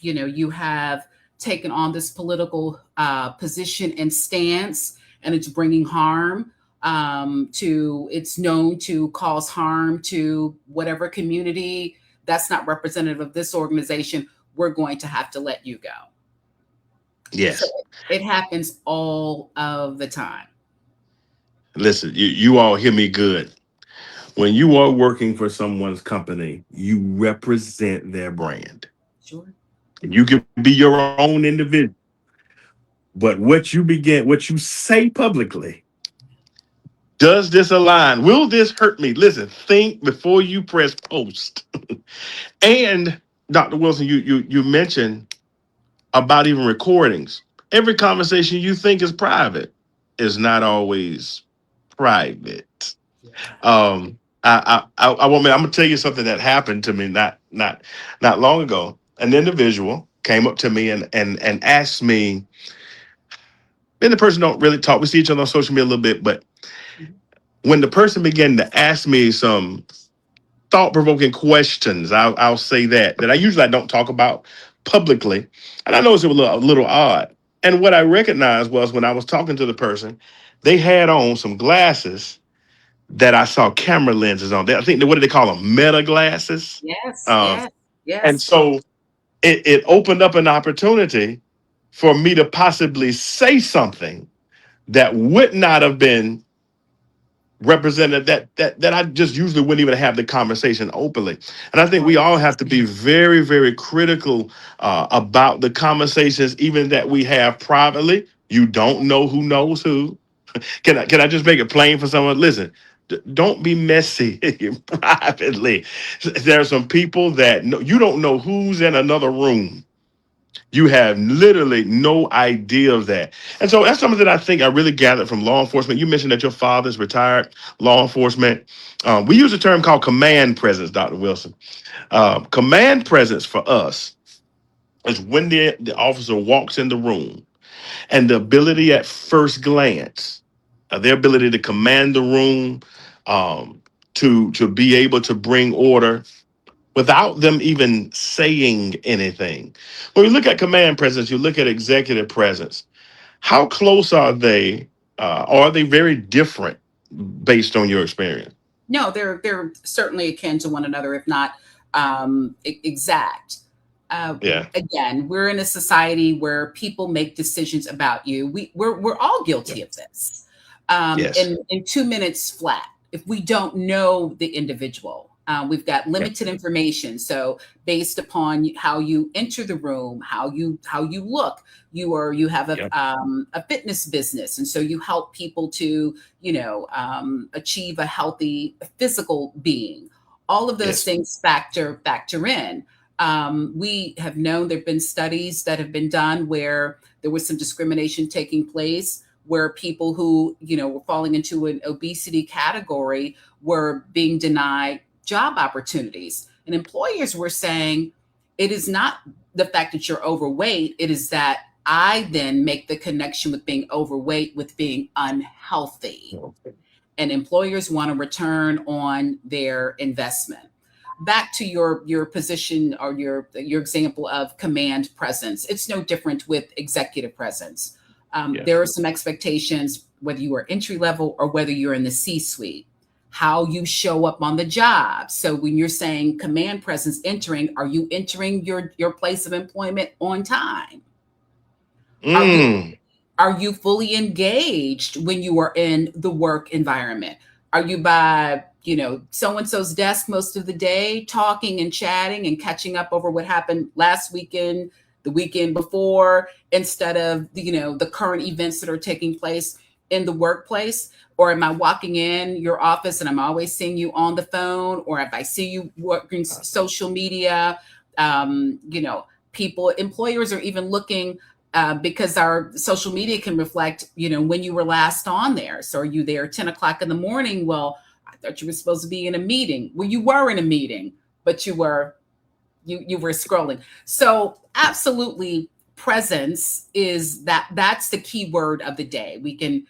you have taken on this political position and stance, and it's bringing harm to, it's known to cause harm to whatever community that's not representative of this organization, we're going to have to let you go. So Yes. it happens all of the time. Listen, you all hear me good. When you are working for someone's company, you represent their brand. Sure. You can be your own individual, but what you say publicly, does this align? Will this hurt me? Listen, think before you press post. And Dr. Wilson, you mentioned about even recordings. Every conversation you think is private is not always private. Yeah. I want me. I'm gonna tell you something that happened to me not long ago. An individual came up to me and asked me. And the person don't really talk. We see each other on social media a little bit, but Mhm. when the person began to ask me some thought provoking questions, I'll say that I usually I don't talk about publicly, and I know it's a little odd. And what I recognized was when I was talking to the person, they had on some glasses that I saw camera lenses on. I think what do they call them? Meta glasses. Yes, Um, yes, and yes. so it opened up an opportunity for me to possibly say something that would not have been represented that I just usually wouldn't even have the conversation openly. And I think we Right. all have to be very, very critical about the conversations, even that we have privately. You don't know who knows who. Can I just make it plain for someone? Listen, don't be messy privately. There are some people that you don't know who's in another room. You have literally no idea of that. And so that's something that I think I really gathered from law enforcement. You mentioned that your father's retired law enforcement. We use a term called command presence, Dr. Wilson. Command presence for us is when the officer walks in the room and the ability at first glance, their ability to command the room, to be able to bring order without them even saying anything. When you look at command presence, you look at executive presence. How close are they? Or are they very different based on your experience? No, they're certainly akin to one another, if not exact. Uh, Yeah. Again, we're in a society where people make decisions about you. We're all Yeah. guilty of this. Yes. In 2 minutes flat, if we don't know the individual, we've got Yeah. limited information. So based upon how you enter the room, how you look, you have Yeah. a fitness business, and so you help people to achieve a healthy physical being. All of those Yes. things factor in. We have known there have been studies that have been done where there was some discrimination taking place, where people who were falling into an obesity category were being denied job opportunities, and employers were saying it is not the fact that you're overweight, it is that I then make the connection with being overweight with being unhealthy, and employers want to return on their investment. Back to your position or your example of command presence, it's no different with executive presence. Yes. There are some expectations, whether you are entry level or whether you're in the C suite, how you show up on the job. So when you're saying command presence entering, are you entering your place of employment on time? Are you Mm. are you fully engaged when you are in the work environment? Are you by, so and so's desk most of the day, talking and chatting and catching up over what happened last weekend, the weekend before, instead of the current events that are taking place in the workplace? Or am I walking in your office and I'm always seeing you on the phone? Or if I see you working social media, people, employers are even looking because our social media can reflect, when you were last on there. So are you there 10 o'clock in the morning? Well, I thought you were supposed to be in a meeting. Well, you were in a meeting, but you were scrolling. So absolutely, presence is that's the key word of the day. We can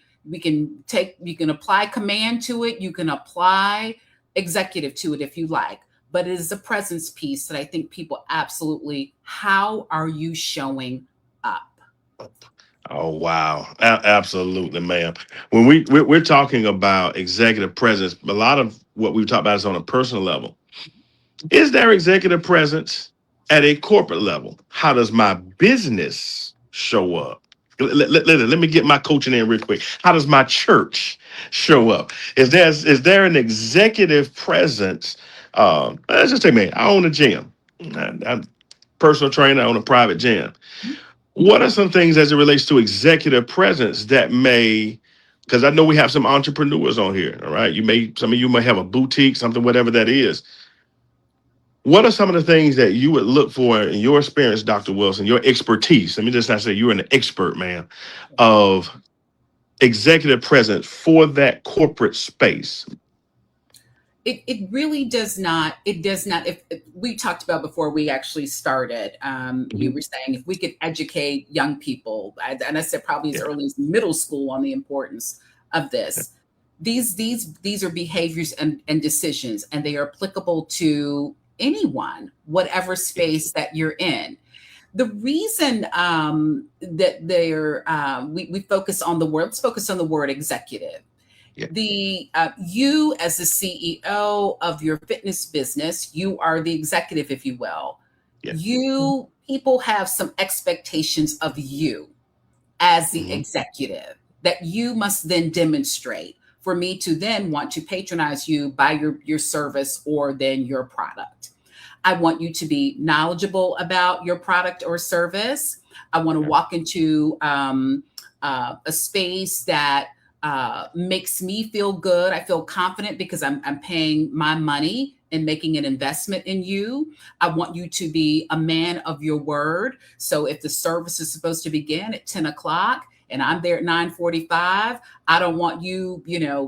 apply command to it. You can apply executive to it if you like. but it is a presence piece that I think people absolutely, how are you showing up? Oh wow, absolutely, ma'am. When we're talking about executive presence, a lot of what we've talked about is on a personal level. Is there executive presence at a corporate level? How does my business show up? Let me get my coaching in real quick. How does my church show up? Is there an executive presence? Let's just take me. I own a gym. I'm personal trainer. I own a private gym. What are some things as it relates to executive presence that may, because I know we have some entrepreneurs on here, all right? Some of you may have a boutique, something, whatever that is. What are some of the things that you would look for in your experience, Dr. Wilson, your expertise? Let me just not say you're an expert, man, of executive presence for that corporate space. It really does not, it does not, if we talked about before we actually started, you Mhm. were saying if we could educate young people, and I said probably as Yeah. early as middle school on the importance of this. These are behaviors and decisions, and they are applicable to anyone, whatever space that you're in. The reason that they're we focus on the word, let's focus on the word executive. Yeah. The You as the CEO of your fitness business, you are the executive, if you will. Yeah. You People have some expectations of you as the Hmm. executive that you must then demonstrate for me to then want to patronize you, buy your service or then your product. I want you to be knowledgeable about your product or service. I want to Yeah. walk into a space that makes me feel good. I feel confident because I'm paying my money and making an investment in you. I want you to be a man of your word. So if the service is supposed to begin at 10 o'clock and I'm there at 9:45, I don't want you,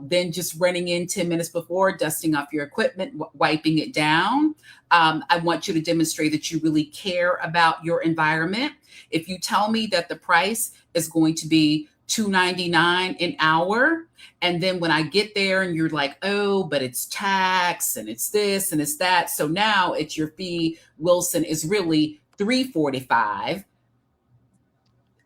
then just running in 10 minutes before, dusting off your equipment, wiping it down. I want you to demonstrate that you really care about your environment. If you tell me that the price is going to be $2.99 an hour, and then when I get there and you're like, oh, but it's tax and it's this and it's that. So now it's your fee, Wilson, is really $3.45.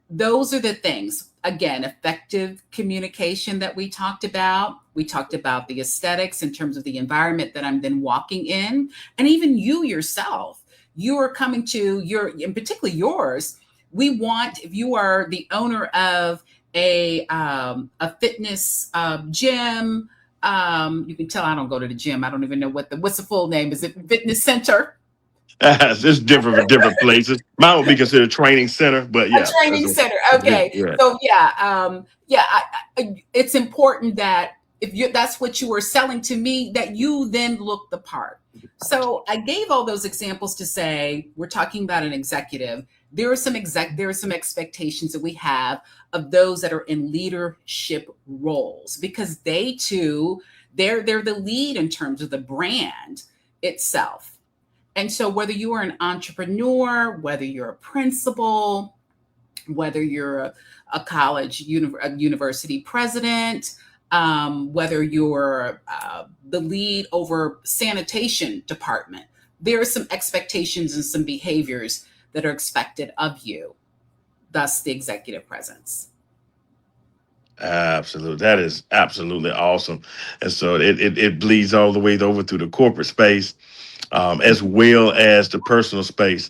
Those are the things. Again, effective communication that we talked about. We talked about the aesthetics in terms of the environment that I'm then walking in. And even you yourself, you are coming to your, and particularly yours. We want, if you are the owner of a fitness gym, you can tell I don't go to the gym. I don't even know what's the full name. Is it fitness center? It's different for different places. Mine would be considered training center, but A yeah, training center. Okay. yeah. So yeah, yeah, it's important that if you that's what you were selling to me, that you then look the part. So I gave all those examples to say we're talking about an executive. There are some expectations that we have of those that are in leadership roles because they too, they're the lead in terms of the brand itself. And so whether you are an entrepreneur, whether you're a principal, whether you're a a university president, whether you're the lead over sanitation department, there are some expectations and some behaviors that are expected of you, thus the executive presence. Absolutely. That is absolutely awesome. And so it bleeds all the way over through the corporate space, as well as the personal space.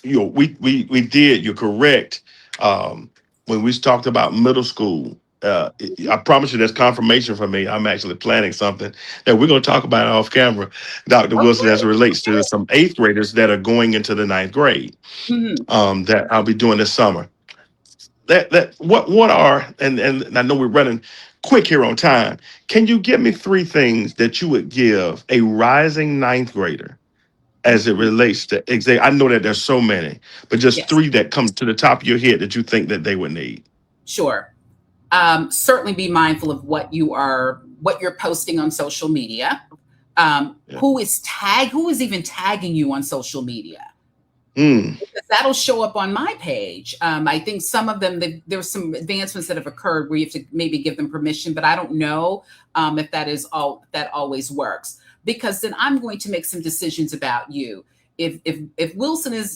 We did, you're correct. When we talked about middle school, I promise you that's confirmation for me. I'm actually planning something that we're going to talk about off camera, Dr. Wilson, as it relates to some eighth graders that are going into the ninth grade, Mhm. that I'll be doing this summer. What are, and I know we're running quick here on time. Can you give me three things that you would give a rising ninth grader as it Mhm. relates to I know that there's so many, but just Yes, three that come to the top of your head that you think that they would need. sure. Certainly be mindful of what you're posting on social media. Yeah. Who is even tagging you on social media? Mm. Because that'll show up on my page. I think some of them, there's some advancements that have occurred where you have to maybe give them permission, but I don't know if that always works. because then I'm going to make some decisions about you. If Wilson is